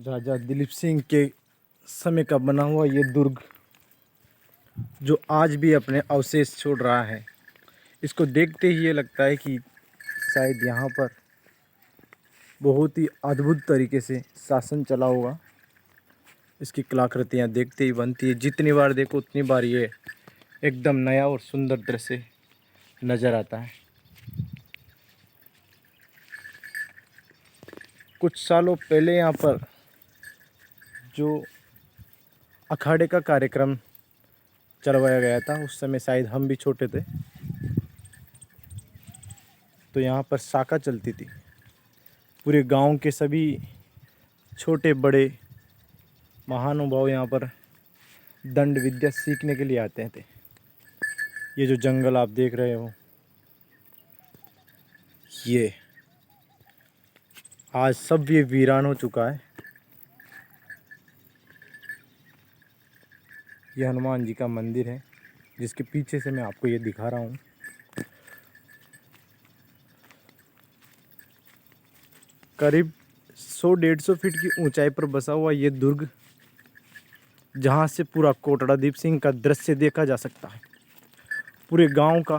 राजा दिलीप सिंह के समय का बना हुआ ये दुर्ग जो आज भी अपने अवशेष छोड़ रहा है, इसको देखते ही ये लगता है कि शायद यहाँ पर बहुत ही अद्भुत तरीके से शासन चला होगा। इसकी कलाकृतियाँ देखते ही बनती है, जितनी बार देखो उतनी बार ये एकदम नया और सुंदर दृश्य नज़र आता है। कुछ सालों पहले यहाँ पर जो अखाड़े का कार्यक्रम चलवाया गया था, उस समय शायद हम भी छोटे थे, तो यहाँ पर साका चलती थी। पूरे गांव के सभी छोटे बड़े महानुभाव यहाँ पर दंड विद्या सीखने के लिए आते थे। ये जो जंगल आप देख रहे हो, ये आज सब ये वीरान हो चुका है। ये हनुमान जी का मंदिर है, जिसके पीछे से मैं आपको ये दिखा रहा हूँ। करीब 100-150 फीट की ऊंचाई पर बसा हुआ ये दुर्ग, जहाँ से पूरा कोटड़ा दीप सिंह का दृश्य देखा जा सकता है। पूरे गांव का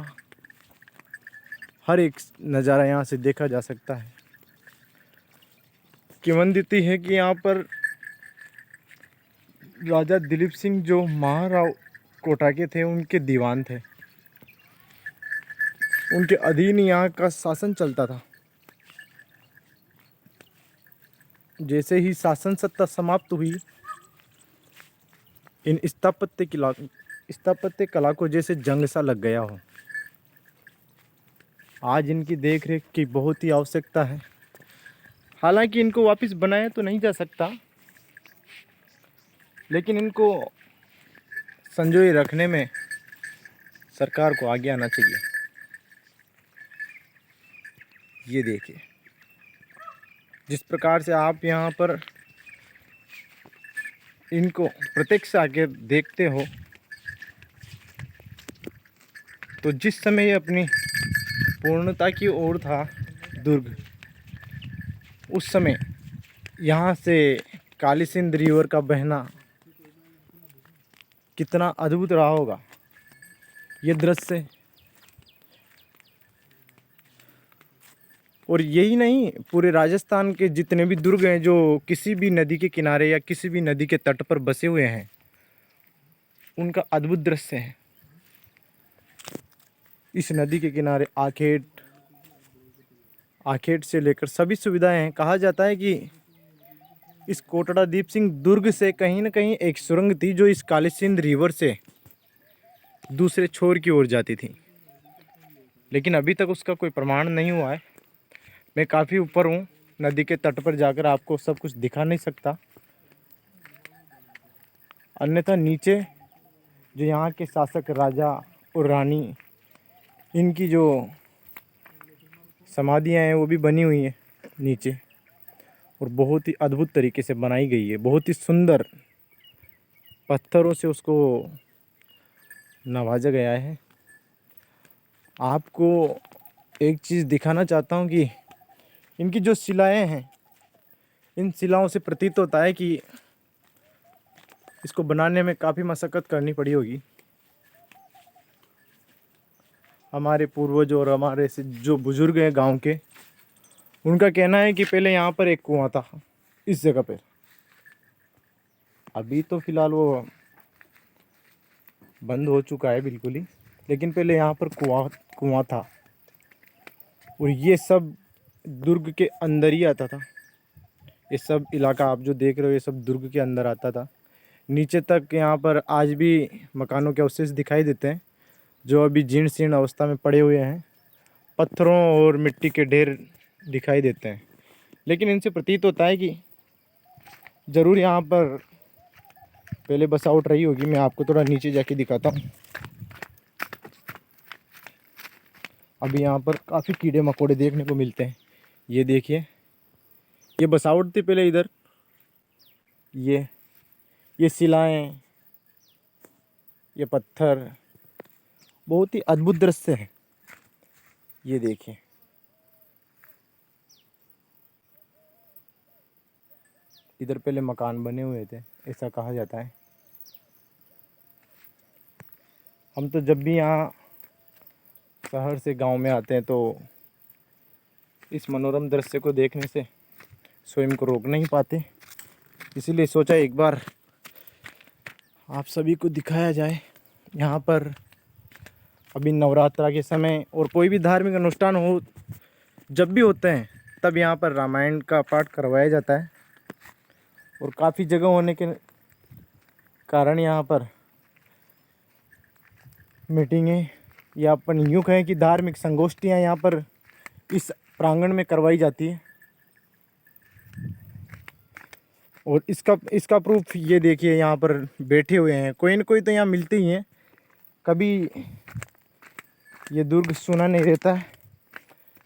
हर एक नज़ारा यहाँ से देखा जा सकता है। किंवदंती है कि यहाँ पर राजा दिलीप सिंह जो महाराव कोटा के थे, उनके दीवान थे, उनके अधीन यहाँ का शासन चलता था। जैसे ही शासन सत्ता समाप्त हुई, इन स्थापत्य कला को जैसे जंग सा लग गया हो। आज इनकी देख रेख की बहुत ही आवश्यकता है। हालांकि इनको वापस बनाया तो नहीं जा सकता, लेकिन इनको संजोए रखने में सरकार को आगे आना चाहिए। ये देखिए, जिस प्रकार से आप यहाँ पर इनको प्रत्यक्ष आके देखते हो, तो जिस समय ये अपनी पूर्णता की ओर था दुर्ग, उस समय यहाँ से काली सिंध रिवर का बहना कितना अद्भुत रहा होगा। ये दृश्य, और यही नहीं, पूरे राजस्थान के जितने भी दुर्ग हैं जो किसी भी नदी के किनारे या किसी भी नदी के तट पर बसे हुए हैं, उनका अद्भुत दृश्य है। इस नदी के किनारे आखेट से लेकर सभी सुविधाएं हैं। कहा जाता है कि इस कोटड़ा दीप सिंह दुर्ग से कहीं न कहीं एक सुरंग थी जो इस काली सिंध रिवर से दूसरे छोर की ओर जाती थी, लेकिन अभी तक उसका कोई प्रमाण नहीं हुआ है। मैं काफ़ी ऊपर हूँ, नदी के तट पर जाकर आपको सब कुछ दिखा नहीं सकता, अन्यथा नीचे जो यहाँ के शासक राजा और रानी, इनकी जो समाधियाँ हैं वो भी बनी हुई हैं नीचे, और बहुत ही अद्भुत तरीके से बनाई गई है। बहुत ही सुंदर पत्थरों से उसको नवाजा गया है। आपको एक चीज़ दिखाना चाहता हूँ कि इनकी जो शिलाएं हैं, इन शिलाओं से प्रतीत होता है कि इसको बनाने में काफ़ी मशक्क़त करनी पड़ी होगी। हमारे पूर्वज और हमारे से जो बुज़ुर्ग हैं गांव के, उनका कहना है कि पहले यहाँ पर एक कुआं था इस जगह पर। अभी तो फ़िलहाल वो बंद हो चुका है बिल्कुल ही, लेकिन पहले यहाँ पर कुआं था, और ये सब दुर्ग के अंदर ही आता था। ये सब इलाका आप जो देख रहे हो, ये सब दुर्ग के अंदर आता था। नीचे तक यहाँ पर आज भी मकानों के अवशेष दिखाई देते हैं, जो अभी जीर्ण शीर्ण अवस्था में पड़े हुए हैं। पत्थरों और मिट्टी के ढेर दिखाई देते हैं, लेकिन इनसे प्रतीत होता है कि ज़रूर यहाँ पर पहले बसावट रही होगी। मैं आपको थोड़ा नीचे जाके दिखाता हूँ। अभी यहाँ पर काफ़ी कीड़े मकोड़े देखने को मिलते हैं। ये देखिए, ये बसावट थी पहले इधर। ये शिलाएं, ये पत्थर, बहुत ही अद्भुत दृश्य है। ये देखिए, इधर पहले मकान बने हुए थे, ऐसा कहा जाता है। हम तो जब भी यहाँ शहर से गांव में आते हैं तो इस मनोरम दृश्य को देखने से स्वयं को रोक नहीं पाते, इसीलिए सोचा एक बार आप सभी को दिखाया जाए। यहाँ पर अभी नवरात्रा के समय और कोई भी धार्मिक अनुष्ठान हो, जब भी होते हैं तब यहाँ पर रामायण का पाठ करवाया जाता है। और काफ़ी जगह होने के कारण यहाँ पर मीटिंगें या अपन यूँ कहें कि धार्मिक संगोष्ठियाँ यहाँ पर इस प्रांगण में करवाई जाती है। और इसका प्रूफ ये देखिए, यहाँ पर बैठे हुए हैं कोई न कोई तो यहाँ मिलते ही हैं। कभी ये दुर्ग सुना नहीं रहता है।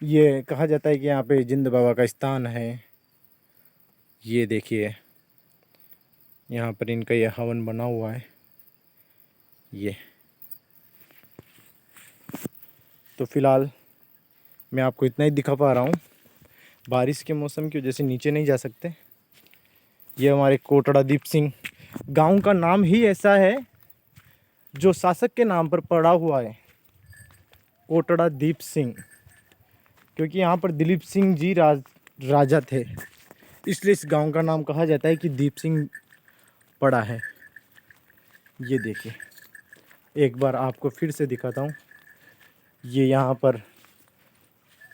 ये कहा जाता है कि यहाँ पे जिंद बाबा का स्थान है। ये देखिए यहाँ पर इनका ये हवन बना हुआ है। ये तो फ़िलहाल मैं आपको इतना ही दिखा पा रहा हूँ, बारिश के मौसम की वजह से नीचे नहीं जा सकते। ये हमारे कोटड़ा दीप सिंह गांव का नाम ही ऐसा है जो शासक के नाम पर पड़ा हुआ है, कोटड़ा दीप सिंह, क्योंकि यहाँ पर दिलीप सिंह जी राजा थे, इसलिए इस गांव का नाम कहा जाता है कि दीप सिंह पड़ा है। ये देखिए एक बार आपको फिर से दिखाता हूँ। ये यहाँ पर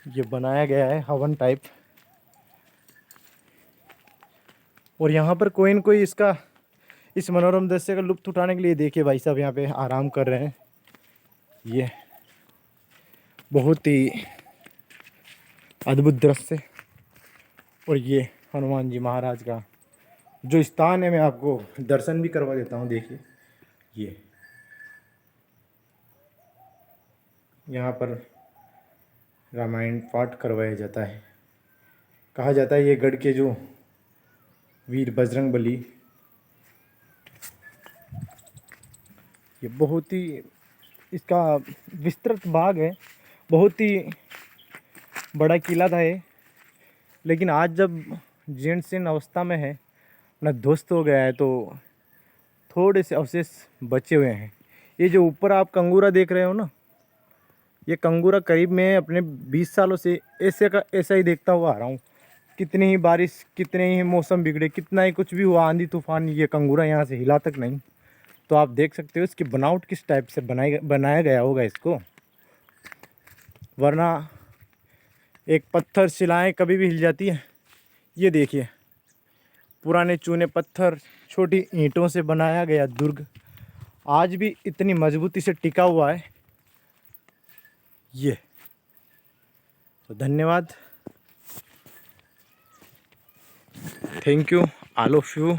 ये बनाया गया है हवन टाइप, और यहाँ पर कोई न कोई इस मनोरम दृश्य का लुत्फ़ उठाने के लिए देखिए भाई साहब यहाँ पे आराम कर रहे हैं। ये बहुत ही अद्भुत दृश्य। और ये हनुमान जी महाराज का जो स्थान है, मैं आपको दर्शन भी करवा देता हूँ। देखिए ये यहाँ पर रामायण पाठ करवाया जाता है। कहा जाता है ये गढ़ के जो वीर बजरंगबली, ये बहुत ही इसका विस्तृत भाग है, बहुत ही बड़ा किला था ये, लेकिन आज जब जीर्ण अवस्था में है, ना ध्वस्त हो गया है, तो थोड़े से अवशेष बचे हुए हैं। ये जो ऊपर आप कंगूरा देख रहे हो ना, ये कंगूरा करीब मैं अपने 20 सालों से ऐसा ही देखता हुआ आ रहा हूँ। कितनी ही बारिश, कितने ही मौसम बिगड़े, कितना ही कुछ भी हुआ, आंधी तूफान, ये कंगूरा यहाँ से हिला तक नहीं। तो आप देख सकते हो इसकी बनावट किस टाइप से बनाया गया होगा इसको, वरना एक पत्थर शिलाएं कभी भी हिल जाती है। ये देखिए पुराने चूने पत्थर, छोटी ईंटों से बनाया गया दुर्ग आज भी इतनी मजबूती से टिका हुआ है। ये तो धन्यवाद, thank you, all of you.